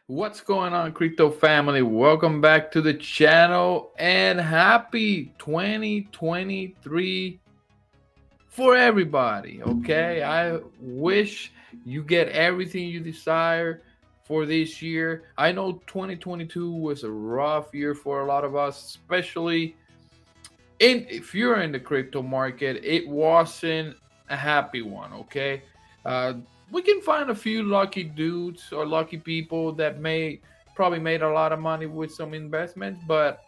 What's going on, crypto family? Welcome back to the channel and happy 2023 for everybody. Okay, I wish you get everything you desire for this year. I know 2022 was a rough year for a lot of us, especially if you're in the crypto market. It wasn't a happy one. Okay, uh, we can find a few lucky dudes or lucky people that may probably made a lot of money with some investments, but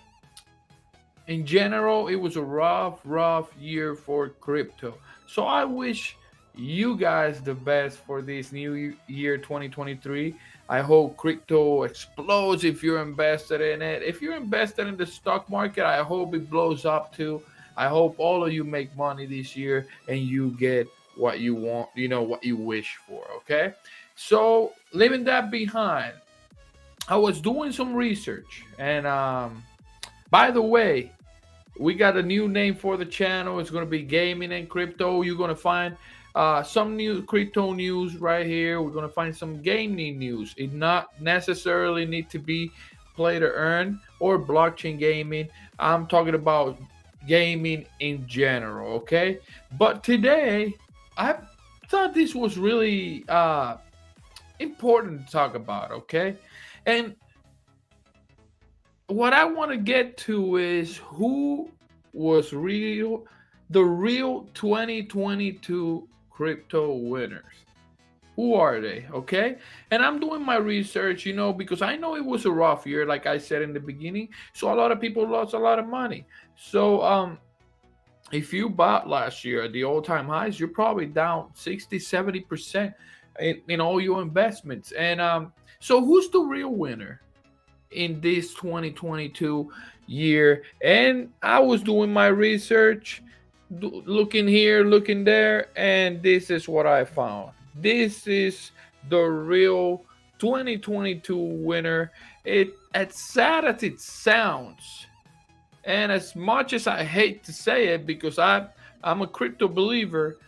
in general, it was a rough year for crypto. So I wish you guys the best for this new year 2023. I hope crypto explodes if you're invested in it. If you're invested in the stock market, I hope it blows up too. I hope all of you make money this year and you get what you want, what you wish for, okay? So, leaving that behind, I was doing some research and by the way, we got a new name for the channel. It's going to be Gaming and Crypto. You're going to find some new crypto news right here. We're going to find some gaming news. It not necessarily need to be play to earn or blockchain gaming. I'm talking about gaming in general, okay? But today, I thought this was really important to talk about, okay? And what I want to get to is who was the real 2022 crypto winners. Who are they? Okay. And I'm doing my research, because I know it was a rough year, like I said in the beginning. So a lot of people lost a lot of money. So if you bought last year at the all-time highs, you're probably down 60, 70% in all your investments. And so who's the real winner in this 2022 year? And I was doing my research, looking here, looking there, and this is what I found. This is the real 2022 winner. It as sad as it sounds, and as much as I hate to say it, because I'm a crypto believer,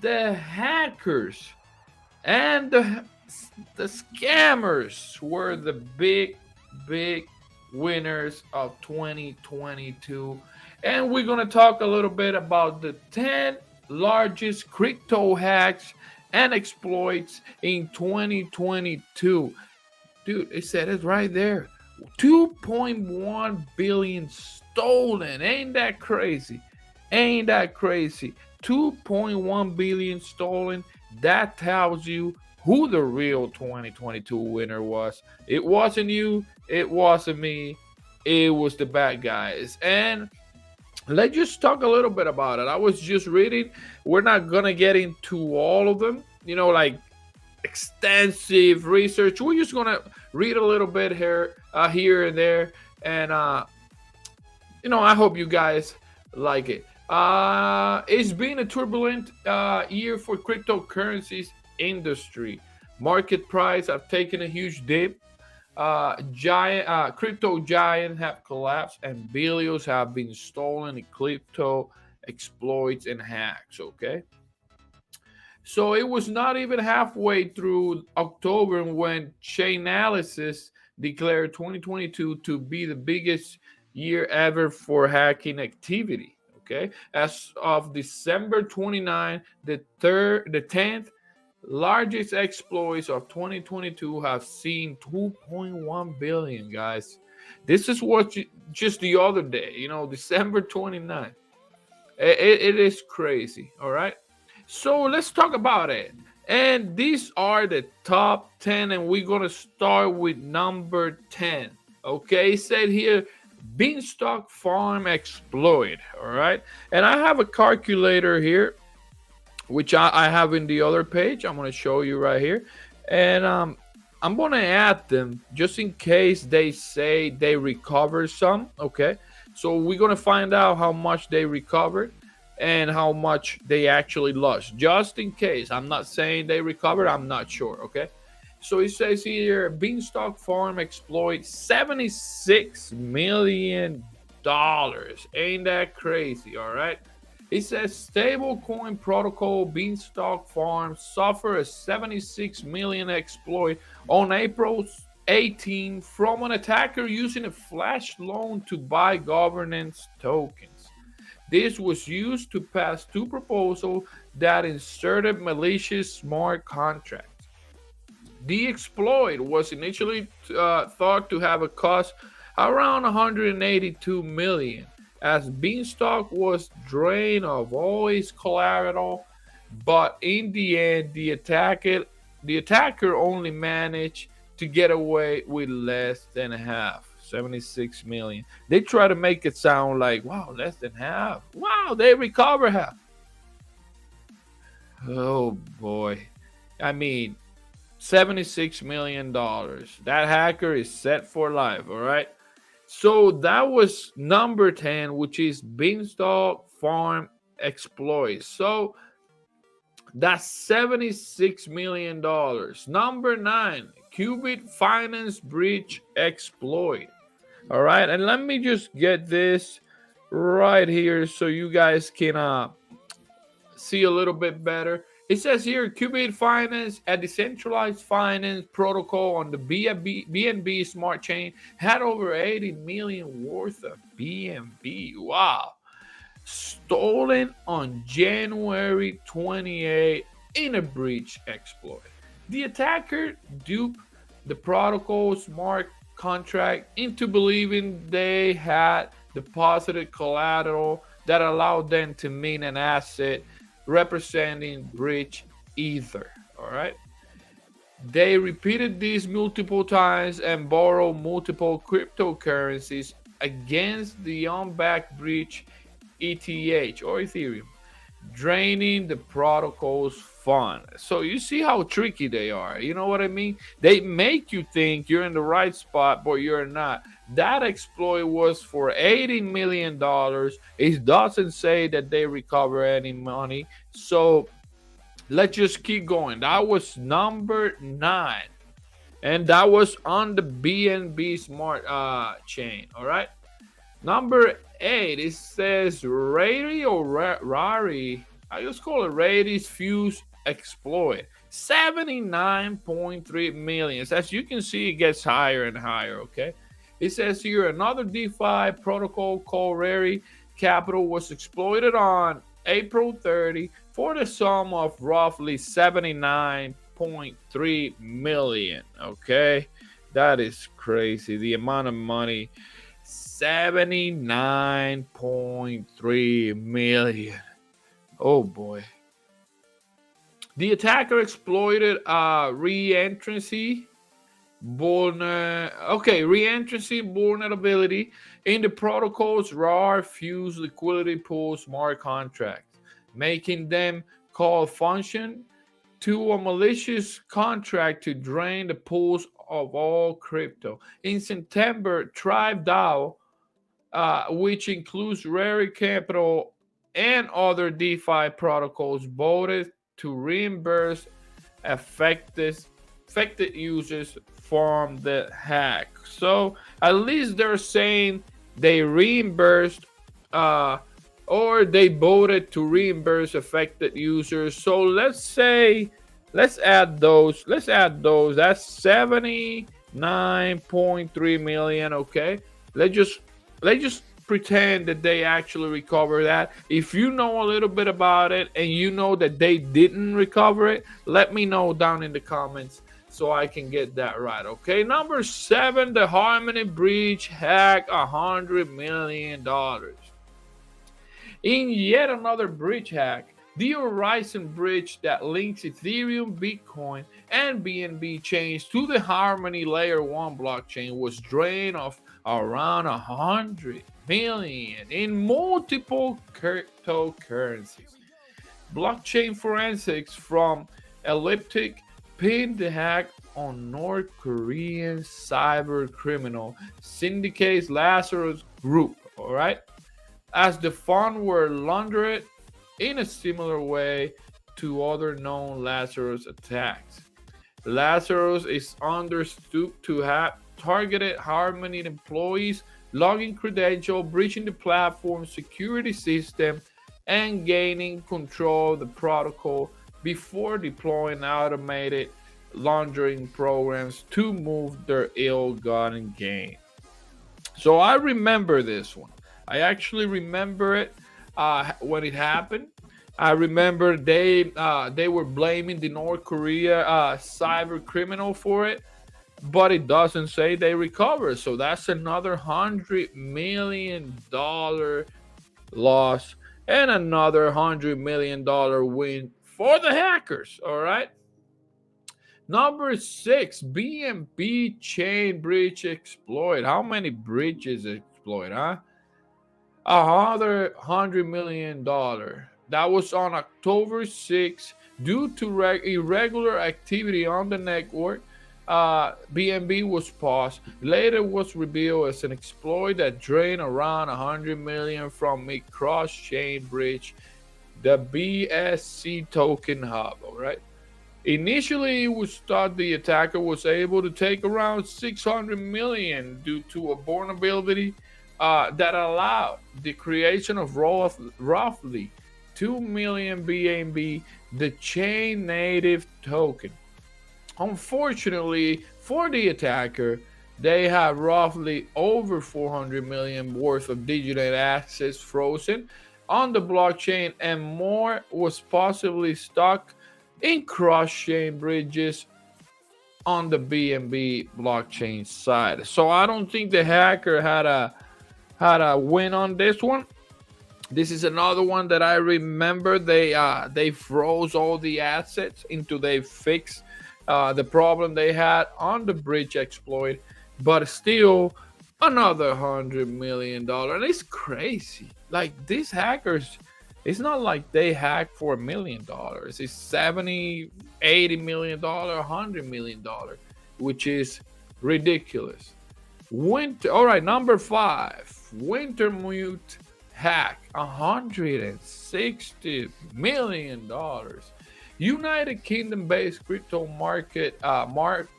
the hackers and the scammers were the big winners of 2022. And we're going to talk a little bit about the 10 largest crypto hacks and exploits in 2022. Dude, it said it right there. 2.1 billion stolen. Ain't that crazy? Ain't that crazy? 2.1 billion stolen. That tells you who the real 2022 winner was. It wasn't you, it wasn't me, it was the bad guys. And let's just talk a little bit about it. I was just reading. We're not gonna get into all of them, like extensive research. We're just gonna read a little bit here and there, and I hope you guys like it. It's been a turbulent year for cryptocurrencies industry. Market price have taken a huge dip. Giant crypto giants have collapsed, and billions have been stolen in crypto exploits and hacks. Okay, so it was not even halfway through October when Chainalysis declared 2022 to be the biggest year ever for hacking activity. Okay, as of December 29, the 10th largest exploits of 2022 have seen 2.1 billion, guys. This is what just the other day, December 29th. It is crazy, all right? So let's talk about it. And these are the top 10, and we're going to start with number 10. Okay, it said here Beanstalk Farm exploit, all right? And I have a calculator here, which I have in the other page. I'm going to show you right here. And I'm going to add them just in case they say they recover some. Okay. So we're going to find out how much they recovered and how much they actually lost, just in case. I'm not saying they recovered. I'm not sure. Okay. So it says here Beanstalk Farm exploit $76 million. Ain't that crazy? All right. It says stablecoin protocol Beanstalk Farm suffered a 76 million exploit on April 18 from an attacker using a flash loan to buy governance tokens. This was used to pass two proposals that inserted malicious smart contracts. The exploit was initially thought to have a cost around 182 million, as Beanstalk was drained of all its collateral, but in the end, the attacker only managed to get away with less than half, 76 million. They try to make it sound like, wow, less than half. Wow, they recover half. Oh boy. I mean, $76 million. That hacker is set for life, all right? So that was number 10, which is Beanstalk Farm Exploit. So that's $76 million. Number 9, Qubit Finance Breach Exploit. All right, and let me just get this right here so you guys can see a little bit better. It says here Qubit Finance, a decentralized finance protocol on the BNB smart chain, had over 80 million worth of BNB. Wow. Stolen on January 28 in a breach exploit. The attacker duped the protocol smart contract into believing they had deposited collateral that allowed them to mint an asset representing breach ether. All right. They repeated this multiple times and borrowed multiple cryptocurrencies against the unbacked breach ETH or Ethereum, draining the protocol's fund. So you see how tricky they are. You know what I mean? They make you think you're in the right spot, but you're not. That exploit was for $80 million. It doesn't say that they recover any money. So let's just keep going. That was number 9. And that was on the BNB smart chain. All right. Number 8, it says Rari or Rari. I just call it Rari's Fuse Exploit. 79.3 million. As you can see, it gets higher and higher, okay? It says here another DeFi protocol called Rari Capital was exploited on April 30 for the sum of roughly 79.3 million, okay? That is crazy. The amount of money. 79.3 million. Oh boy. The attacker exploited re-entrancy vulnerability in the protocol's raw fuse liquidity pool smart contracts, making them call function to a malicious contract to drain the pools of all crypto. In September, Tribe DAO, which includes Rare Capital and other DeFi protocols, voted to reimburse affected users from the hack. So at least they're saying they reimbursed or they voted to reimburse affected users. So let's add those. That's 79.3 million. Okay. Let's just pretend that they actually recover that. If you know a little bit about it and you know that they didn't recover it, let me know down in the comments so I can get that right. Okay. Number 7, the Harmony Breach hack $100 million. In yet another bridge hack, the Horizon bridge that links Ethereum, Bitcoin, and BNB chains to the Harmony Layer 1 blockchain was drained of around 100 million in multiple cryptocurrencies. Blockchain forensics from Elliptic pinned the hack on North Korean cyber criminal Syndicate's Lazarus Group. All right. As the funds were laundered in a similar way to other known Lazarus attacks. Lazarus is understood to have targeted Harmony employees, logging credentials, breaching the platform's security system, and gaining control of the protocol before deploying automated laundering programs to move their ill-gotten gain. So I remember this one. I actually remember it when it happened. I remember they were blaming the North Korea cyber criminal for it, but it doesn't say they recovered. So that's another $100 million loss and another $100 million win for the hackers. All right. Number six, BNB chain breach exploit. How many breaches exploit, huh? Another $100 million. That was on October 6th. Due to irregular activity on the network, BNB was paused. Later was revealed as an exploit that drained around 100 million from a cross-chain bridge, the BSC token hub. All right. Initially, it was thought the attacker was able to take around 600 million due to a vulnerability that allowed the creation of roughly 2 million BNB, the chain native token. Unfortunately for the attacker, they have roughly over 400 million worth of digital assets frozen on the blockchain, and more was possibly stuck in cross-chain bridges on the BNB blockchain side. So I don't think the hacker had a win on this one. This is another one that I remember. They froze all the assets until they fixed the problem they had on the bridge exploit, but still another $100 million. And it's crazy. Like these hackers, it's not like they hack for $1 million. It's 70, $80 million, $100 million, which is ridiculous. All right, number five, Wintermute hack, $160 million. United Kingdom-based crypto market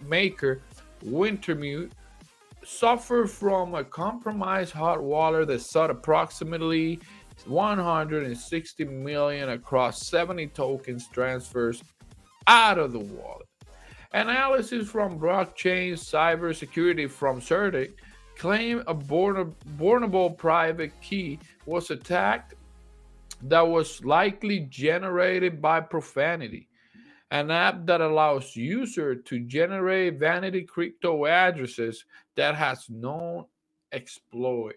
maker Wintermute suffered from a compromised hot wallet that sought approximately 160 million across 70 tokens transfers out of the wallet. Analysis from blockchain cybersecurity from CertiK claim a vulnerable private key was attacked that was likely generated by profanity, an app that allows user to generate vanity crypto addresses that has known exploit.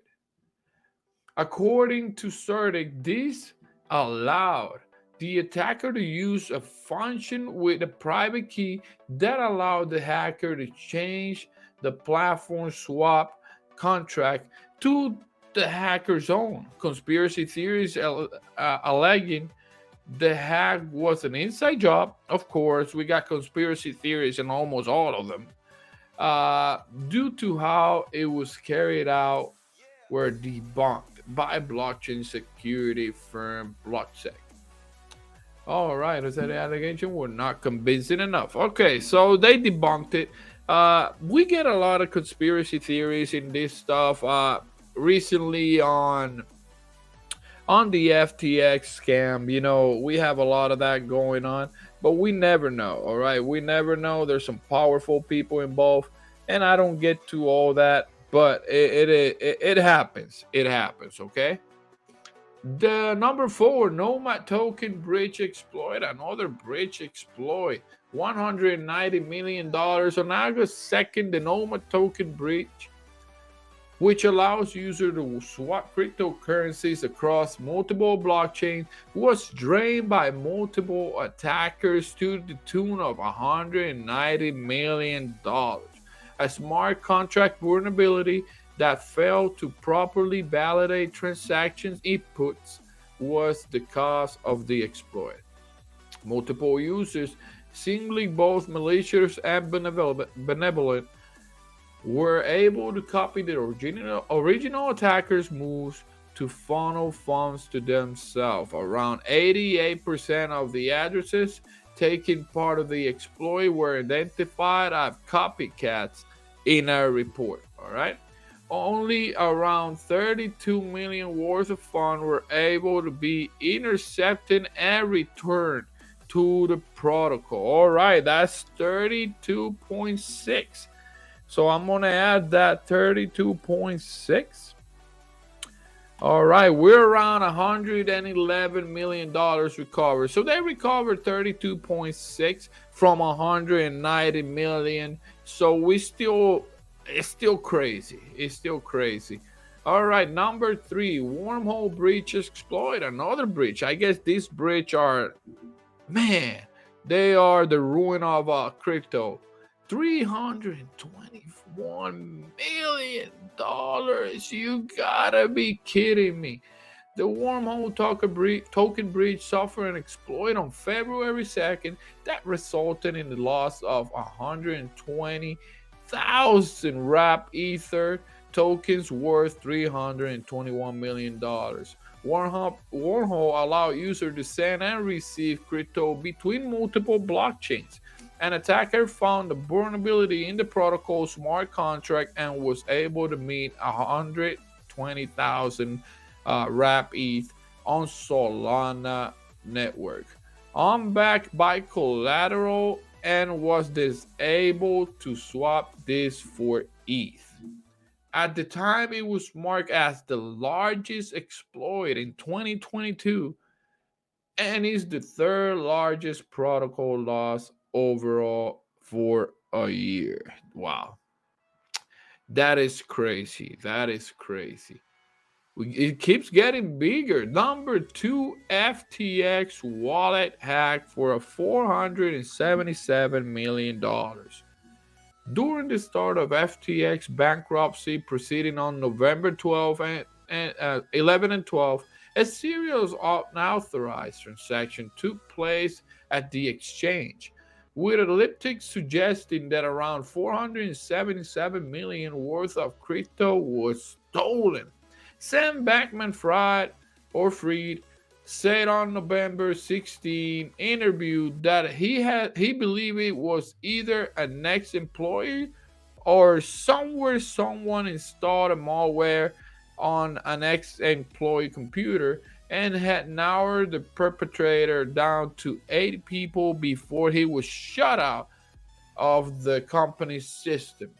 According to CertiK, this allowed the attacker to use a function with a private key that allowed the hacker to change the platform swap contract to the hacker's own. Conspiracy theories alleging the hack was an inside job. Of course, we got conspiracy theories in almost all of them. Due to how it was carried out, were debunked by blockchain security firm Blockcheck. All right, is that the allegation were not convincing enough? Okay, so they debunked it. We get a lot of conspiracy theories in this stuff. Recently on the FTX scam, we have a lot of that going on, but we never know. All right, we never know. There's some powerful people involved, and I don't get to all that, but it happens. It happens. Okay. The number four, Nomad token bridge exploit, another bridge exploit, $190 million on August 2nd. The Nomad token bridge, which allows users to swap cryptocurrencies across multiple blockchains, was drained by multiple attackers to the tune of $190 million. A smart contract vulnerability that failed to properly validate transactions inputs was the cause of the exploit. Multiple users, seemingly both malicious and benevolent, were able to copy the original attackers' moves to funnel funds to themselves. Around 88% of the addresses taking part of the exploit were identified as copycats in a report. All right. Only around 32 million worth of funds were able to be intercepted and returned to the protocol. All right, that's 32.6. So I'm going to add that 32.6. All right, we're around $111 million recovered. So they recovered 32.6 from 190 million. So it's still crazy. It's still crazy. All right, number 3, wormhole breach exploit. Another breach. I guess these breach are, man, they are the ruin of crypto. $321 million. You gotta be kidding me. The wormhole token breach suffered an exploit on February 2nd that resulted in the loss of 120,000 wrap ether tokens worth $321 million. Wormhole allowed users to send and receive crypto between multiple blockchains. An attacker found a vulnerability in the protocol smart contract and was able to meet 120,000 wrap ETH on Solana network. Unbacked by collateral and was able to swap this for ETH. At the time, it was marked as the largest exploit in 2022 and is the third largest protocol loss overall for a year. Wow. That is crazy. That is crazy. It keeps getting bigger. Number 2, FTX wallet hack for a $477 million. During the start of FTX bankruptcy proceeding on November 12 and 11 and 12, a series of unauthorized transactions took place at the exchange, with Elliptic suggesting that around 477 million worth of crypto was stolen. Sam Bankman-Fried said on November 16 interview that he believed it was either an ex-employee or somewhere someone installed a malware on an ex-employee computer and had narrowed the perpetrator down to 8 people before he was shut out of the company's system.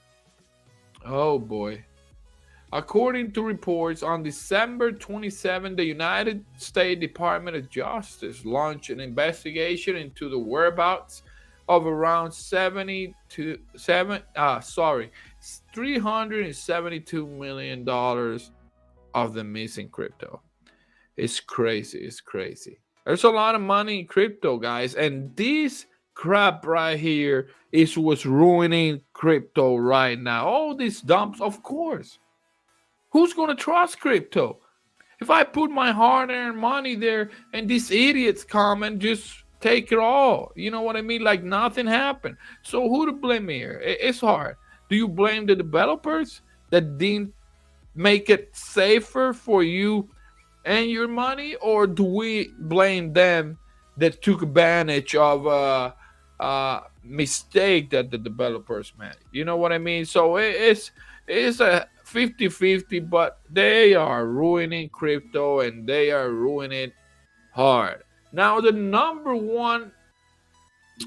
Oh boy. According to reports, on December 27, the United States Department of Justice launched an investigation into the whereabouts of around $372 million of the missing crypto. It's crazy. It's crazy. There's a lot of money in crypto, guys, and this crap right here is what's ruining crypto right now. All these dumps, of course. Who's going to trust crypto? If I put my hard-earned money there and these idiots come and just take it all, you know what I mean? Like nothing happened. So who to blame here? It's hard. Do you blame the developers that didn't make it safer for you and your money, or do we blame them that took advantage of a mistake that the developers made? You know what I mean? So it's a 50-50, but they are ruining crypto and they are ruining hard. Now, the number 1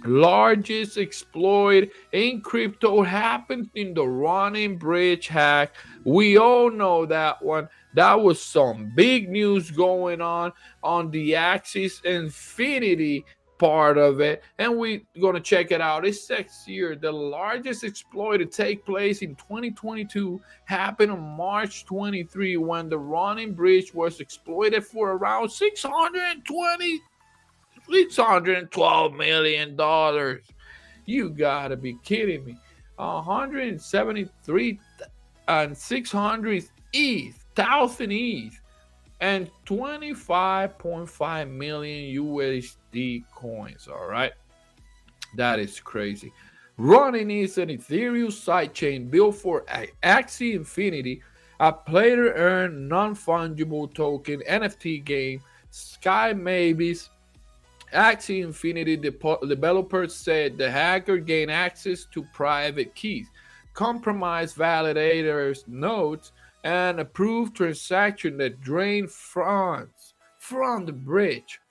largest exploit in crypto happened in the running bridge hack. We all know that one. That was some big news going on the Axis Infinity part of it, and we're gonna check it out. It's next year. The largest exploit to take place in 2022 happened on March 23 when the running bridge was exploited for around $612 million. You gotta be kidding me. 173 and 600 thousand ETH and 25.5 million USD coins. All right, that is crazy. Running is an Ethereum sidechain built for Axie Infinity, a player-earned non-fungible token NFT game. Sky Mavis. Axie Infinity developers said the hacker gained access to private keys, compromised validators' nodes, and approved transaction that drained funds from the bridge.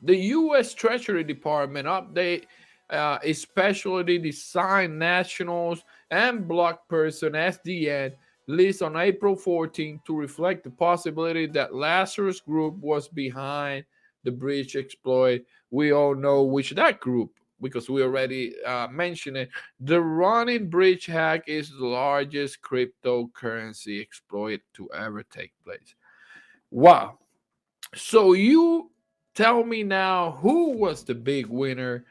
The U.S. Treasury Department update especially designed nationals and block person SDN list on April 14 to reflect the possibility that Lazarus Group was behind the breach exploit. We all know which that group, because we already mentioned it. The running bridge hack is the largest cryptocurrency exploit to ever take place. Wow. So you tell me now, who was the big winner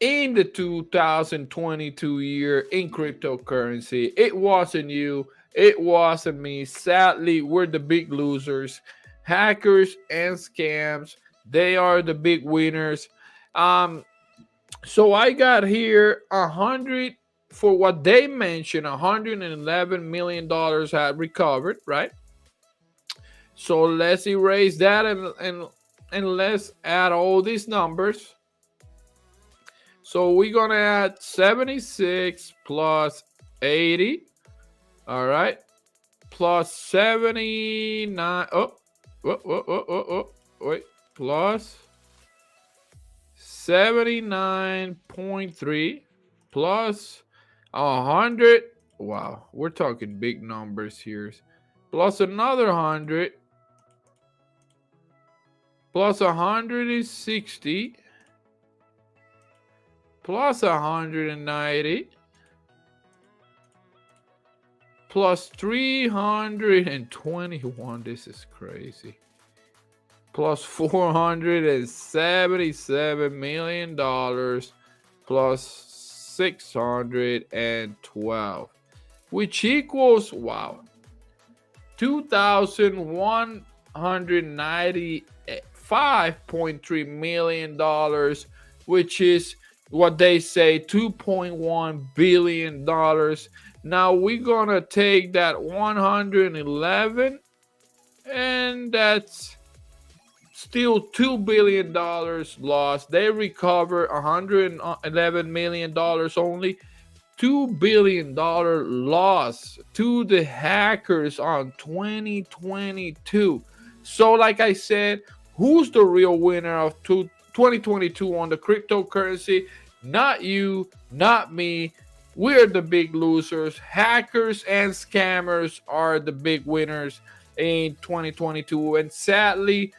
in the 2022 year in cryptocurrency? It wasn't you, it wasn't me. Sadly, we're the big losers. Hackers and scams, they are the big winners. Um, so I got here 100, for what they mentioned, $111 million had recovered, right? So let's erase that, and let's add all these numbers. So we're gonna add 76 plus 80, all right, plus 79. Wait, plus 79.3 plus 100. Wow, we're talking big numbers here. Plus another 100, plus 160, plus 190, plus 321. This is crazy. Plus $477 million, plus 612, which equals, wow, $2,195.3 million, which is what they say $2.1 billion. Now we're gonna take that 111, and that's still $2 billion lost. They recover $111 million only. $2 billion loss to the hackers on 2022. So, like I said, who's the real winner of 2022 on the cryptocurrency? Not you, not me. We're the big losers. Hackers and scammers are the big winners in 2022. And sadly,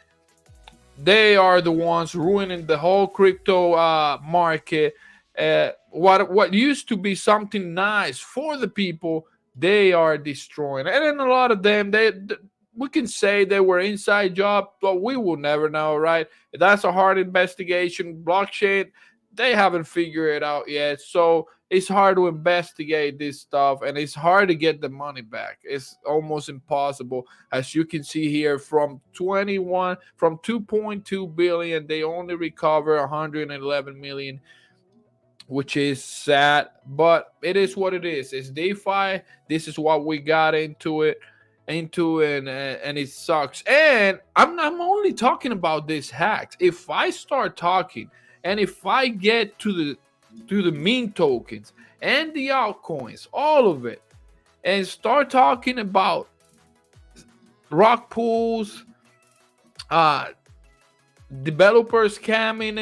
they are the ones ruining the whole crypto market. What used to be something nice for the people, they are destroying. And then a lot of them, we can say they were inside job, but we will never know, right? That's a hard investigation. Blockchain, they haven't figured it out yet. So it's hard to investigate this stuff, and it's hard to get the money back. It's almost impossible. As you can see here, from 2.2 billion, they only recover 111 million, which is sad, but it is what it is. It's DeFi. This is what we got into, and it sucks. And I'm only talking about these hacks. If I start talking, and if I get to the meme tokens and the altcoins, all of it, and start talking about rock pools, uh, developers scamming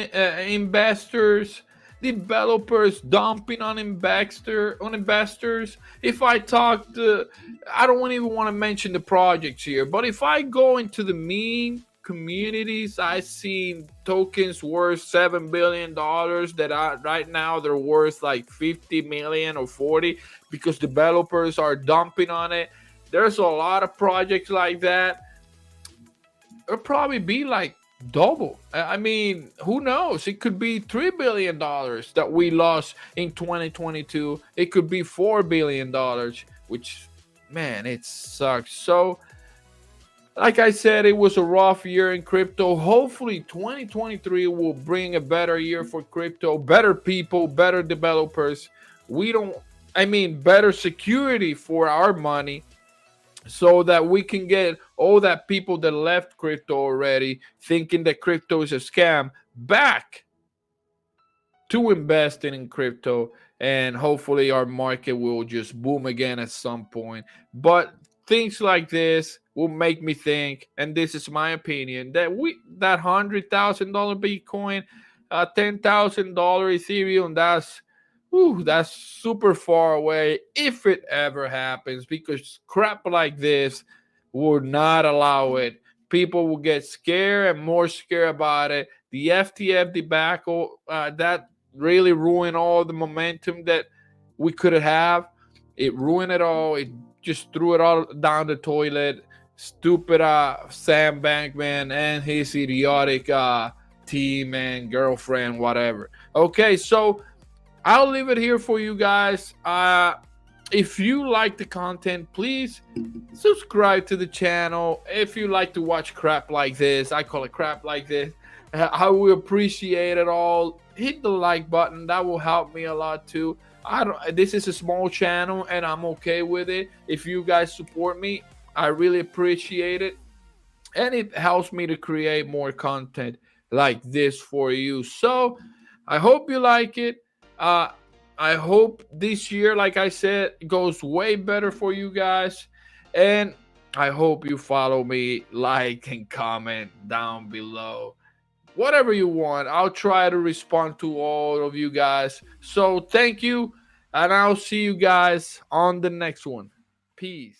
investors, developers dumping on investors. If I talk to, I don't even want to mention the projects here, but if I go into the meme communities, I seen tokens worth $7 billion that right now they're worth like 50 million or 40, because developers are dumping on it. There's a lot of projects like that. It'll probably be like double. I mean, who knows? It could be $3 billion that we lost in 2022. It could be $4 billion, which, man, it sucks. So, like I said, it was a rough year in crypto. Hopefully 2023 will bring a better year for crypto, better people, better developers. Better security for our money, so that we can get all that people that left crypto already thinking that crypto is a scam back to investing in crypto, and hopefully our market will just boom again at some point. But things like this will make me think, and this is my opinion, that $100,000 Bitcoin, $10,000 Ethereum, that's super far away if it ever happens, because crap like this would not allow it. People will get scared and more scared about it. The FTF debacle, that really ruined all the momentum that we could have. It ruined it all. It just threw it all down the toilet. Stupid Sam Bankman and his idiotic team and girlfriend, whatever. Okay, so I'll leave it here for you guys. If you like the content, please subscribe to the channel. If you like to watch crap like this, I call it crap like this, I will appreciate it all. Hit the like button. That will help me a lot too. This is a small channel and I'm okay with it. If you guys support me, I really appreciate it. And it helps me to create more content like this for you. So I hope you like it. Uh, I hope this year, like I said, goes way better for you guys. And I hope you follow me, like, and comment down below. Whatever you want, I'll try to respond to all of you guys. So thank you, and I'll see you guys on the next one. Peace.